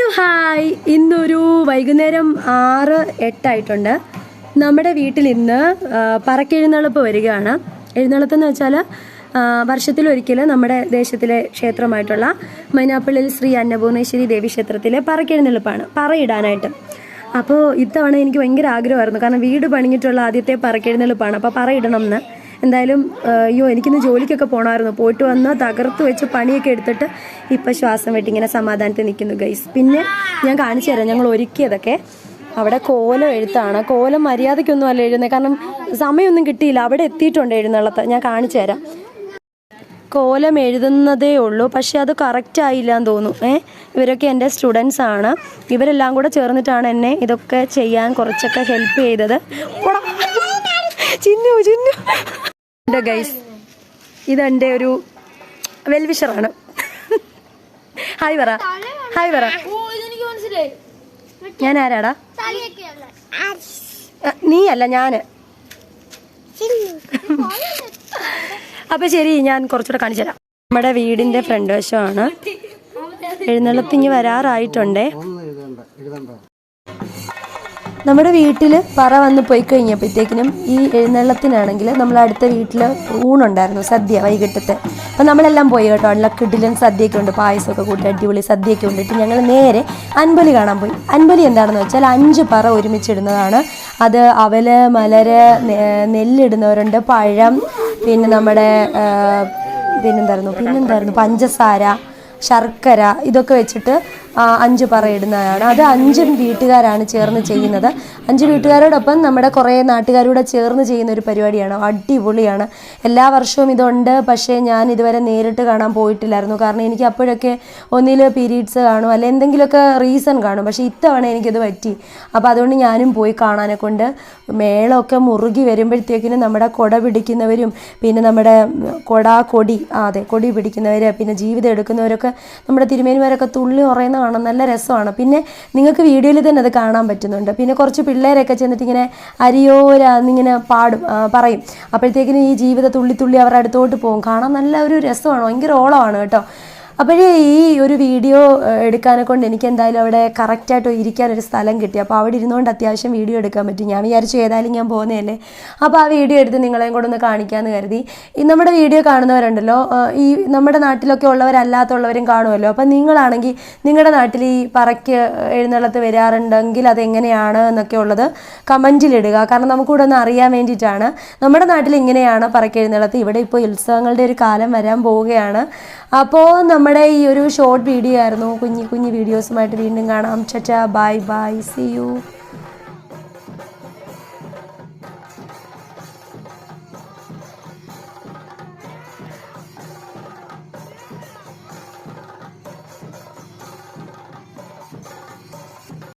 Hello hi, ഇന്നൊരു വൈകുന്നേരം 6-8 നമ്മുടെ വീട്ടിൽ ഇന്ന് പറക്കെഴുന്നള്ളിപ്പ് വരികയാണ്. എഴുന്നള്ളത്തെന്ന് വെച്ചാൽ വർഷത്തിലൊരിക്കൽ നമ്മുടെ ദേശത്തിലെ ക്ഷേത്രമായിട്ടുള്ള മൈനാപ്പള്ളിയിൽ ശ്രീ അന്നപൂർണേശ്വരി ദേവി ക്ഷേത്രത്തിലെ പറക്കെഴുന്നള്ളിപ്പാണ്, പറയിടാനായിട്ട്. അപ്പോൾ ഇത്തവണ എനിക്ക് ഭയങ്കര ആഗ്രഹമായിരുന്നു, കാരണം വീട് പണിഞ്ഞിട്ടുള്ള ആദ്യത്തെ പറക്കെഴുന്നള്ളിപ്പാണ്. അപ്പോൾ പറയിടണം എന്ന് എന്തായാലും എനിക്കിന്ന് ജോലിക്കൊക്കെ പോകണമായിരുന്നു. പോയിട്ട് വന്ന് തകർത്ത് വെച്ച് പണിയൊക്കെ എടുത്തിട്ട് ഇപ്പം ശ്വാസം വെട്ടി ഇങ്ങനെ സമാധാനത്തിൽ നിൽക്കുന്നു ഗൈസ്. പിന്നെ ഞാൻ കാണിച്ചു തരാം ഞങ്ങൾ ഒരുക്കിയതൊക്കെ. അവിടെ കോലം എഴുത്താണ്. കോലം മര്യാദയ്ക്കൊന്നും അല്ല എഴുതുന്നത്, കാരണം സമയമൊന്നും കിട്ടിയില്ല. അവിടെ എത്തിയിട്ടുണ്ട് എഴുന്നള്ളത്ത്, ഞാൻ കാണിച്ചു തരാം. കോലം എഴുതുന്നതേ ഉള്ളൂ, പക്ഷെ അത് കറക്റ്റ് ആയില്ല എന്ന് തോന്നുന്നു. ഇവരൊക്കെ എൻ്റെ സ്റ്റുഡൻസ് ആണ്. ഇവരെല്ലാം കൂടെ ചേർന്നിട്ടാണ് എന്നെ ഇതൊക്കെ ചെയ്യാൻ കുറച്ചൊക്കെ ഹെൽപ്പ് ചെയ്തത്. ചിന്നു ചിന്നു ഗൈസ്, ഇതെൻ്റെ ഒരു വെൽവിഷറാണ്. ഹായ് പറ, ഹായ് പറ. ഞാൻ ആരാടാ? നീ അല്ല, ഞാന്. അപ്പൊ ശരി, ഞാൻ കുറച്ചുകൂടെ കാണിച്ചു തരാം. നമ്മുടെ വീടിന്റെ ഫ്രണ്ട് വശമാണ്. എഴുന്നള്ളത്തിങ്ങി വരാറായിട്ടുണ്ടേ. നമ്മുടെ വീട്ടിൽ പറ വന്ന് പോയി കഴിഞ്ഞപ്പോഴത്തേക്കിനും ഈ എഴുന്നള്ളത്തിനാണെങ്കിൽ നമ്മൾ അടുത്ത വീട്ടിൽ ഊണുണ്ടായിരുന്നു, സദ്യ വൈകിട്ടത്തെ. അപ്പം നമ്മളെല്ലാം പോയി കേട്ടോ. നല്ല കിടിലൻ സദ്യയൊക്കെ ഉണ്ട്, പായസമൊക്കെ കൂട്ടി അടിപൊളി സദ്യയൊക്കെ ഉണ്ടിട്ട് ഞങ്ങൾ നേരെ അൻപലി കാണാൻ പോയി. അൻപലി എന്താണെന്ന് വെച്ചാൽ 5 പറ ഒരുമിച്ചിടുന്നതാണ്. അത് അവല്, മലര്, നെല്ലിടുന്നവരുണ്ട്, പഴം, പിന്നെ നമ്മുടെ പിന്നെന്തായിരുന്നു പഞ്ചസാര, ശർക്കര, ഇതൊക്കെ വെച്ചിട്ട് 5 പറ ഇടുന്നതാണ്. അത് 5 വീട്ടുകാരാണ് ചേർന്ന് ചെയ്യുന്നത്. 5 വീട്ടുകാരോടൊപ്പം നമ്മുടെ കുറേ നാട്ടുകാരൂടെ ചേർന്ന് ചെയ്യുന്ന ഒരു പരിപാടിയാണ്. അടിപൊളിയാണ്. എല്ലാ വർഷവും ഇതുണ്ട്, പക്ഷേ ഞാൻ ഇതുവരെ നേരിട്ട് കാണാൻ പോയിട്ടില്ലായിരുന്നു. കാരണം എനിക്ക് അപ്പോഴൊക്കെ ഒന്നിൽ പീരീഡ്സ് കാണും, അല്ലെങ്കിൽ എന്തെങ്കിലുമൊക്കെ റീസൺ കാണും. പക്ഷേ ഇത്തവണ എനിക്കത് പറ്റി. അപ്പോൾ അതുകൊണ്ട് ഞാനും പോയി കാണാനെ കൊണ്ട്. മേളമൊക്കെ മുറുകി വരുമ്പോഴത്തേക്കിനും നമ്മുടെ കൊട പിടിക്കുന്നവരും, പിന്നെ നമ്മുടെ കൊടി പിടിക്കുന്നവർ, പിന്നെ ജീവിതം എടുക്കുന്നവരൊക്കെ, നമ്മുടെ തിരുമേനിമാരൊക്കെ തുള്ളി ഉറയുന്ന കാണാൻ നല്ല രസമാണ്. പിന്നെ നിങ്ങൾക്ക് വീഡിയോയിൽ തന്നെ അത് കാണാൻ പറ്റുന്നുണ്ട്. പിന്നെ കുറച്ച് പിള്ളേരൊക്കെ ചെന്നിട്ട് ഇങ്ങനെ അരിയോരാന്നിങ്ങനെ പറയും. അപ്പോഴത്തേക്കിനും ഈ ജീവിത തുള്ളി അവരുടെ അടുത്തോട്ട് പോകും. കാണാൻ നല്ല ഒരു രസമാണ്, ഭയങ്കര ഓളമാണ് കേട്ടോ. അപ്പോഴേ ഈ ഒരു വീഡിയോ എടുക്കാനെ കൊണ്ട് എനിക്ക് എന്തായാലും അവിടെ കറക്റ്റായിട്ട് ഇരിക്കാനൊരു സ്ഥലം കിട്ടി. അപ്പോൾ അവിടെ ഇരുന്നുകൊണ്ട് അത്യാവശ്യം വീഡിയോ എടുക്കാൻ പറ്റും. ഞാൻ വിചാരിച്ചു ഏതായാലും ഞാൻ പോകുന്നതല്ലേ, അപ്പോൾ ആ വീഡിയോ എടുത്ത് നിങ്ങളെയും കൂടെ ഒന്ന് കാണിക്കാമെന്ന് കരുതി. ഈ നമ്മുടെ വീഡിയോ കാണുന്നവരുണ്ടല്ലോ, ഈ നമ്മുടെ നാട്ടിലൊക്കെ ഉള്ളവരല്ലാത്തുള്ളവരും കാണുമല്ലോ. അപ്പം നിങ്ങളാണെങ്കിൽ നിങ്ങളുടെ നാട്ടിൽ ഈ പറയ്ക്ക് എഴുന്നള്ളത്ത് വരാറുണ്ടെങ്കിൽ അതെങ്ങനെയാണ് എന്നൊക്കെ ഉള്ളത് കമൻറ്റിലിടുക. കാരണം നമുക്കിവിടെ ഒന്ന് അറിയാൻ വേണ്ടിയിട്ടാണ്. നമ്മുടെ നാട്ടിൽ ഇങ്ങനെയാണ് പറയ്ക്ക് എഴുന്നള്ളത്ത്. ഇവിടെ ഇപ്പോൾ ഉത്സവങ്ങളുടെ ഒരു കാലം വരാൻ പോവുകയാണ്. അപ്പോൾ നമ്മുടെ ഈ ഒരു ഷോർട്ട് വീഡിയോ ആയിരുന്നു. കുഞ്ഞു വീഡിയോസുമായിട്ട് വീണ്ടും കാണാം. ചാ ബൈ ബൈ, സീ യു.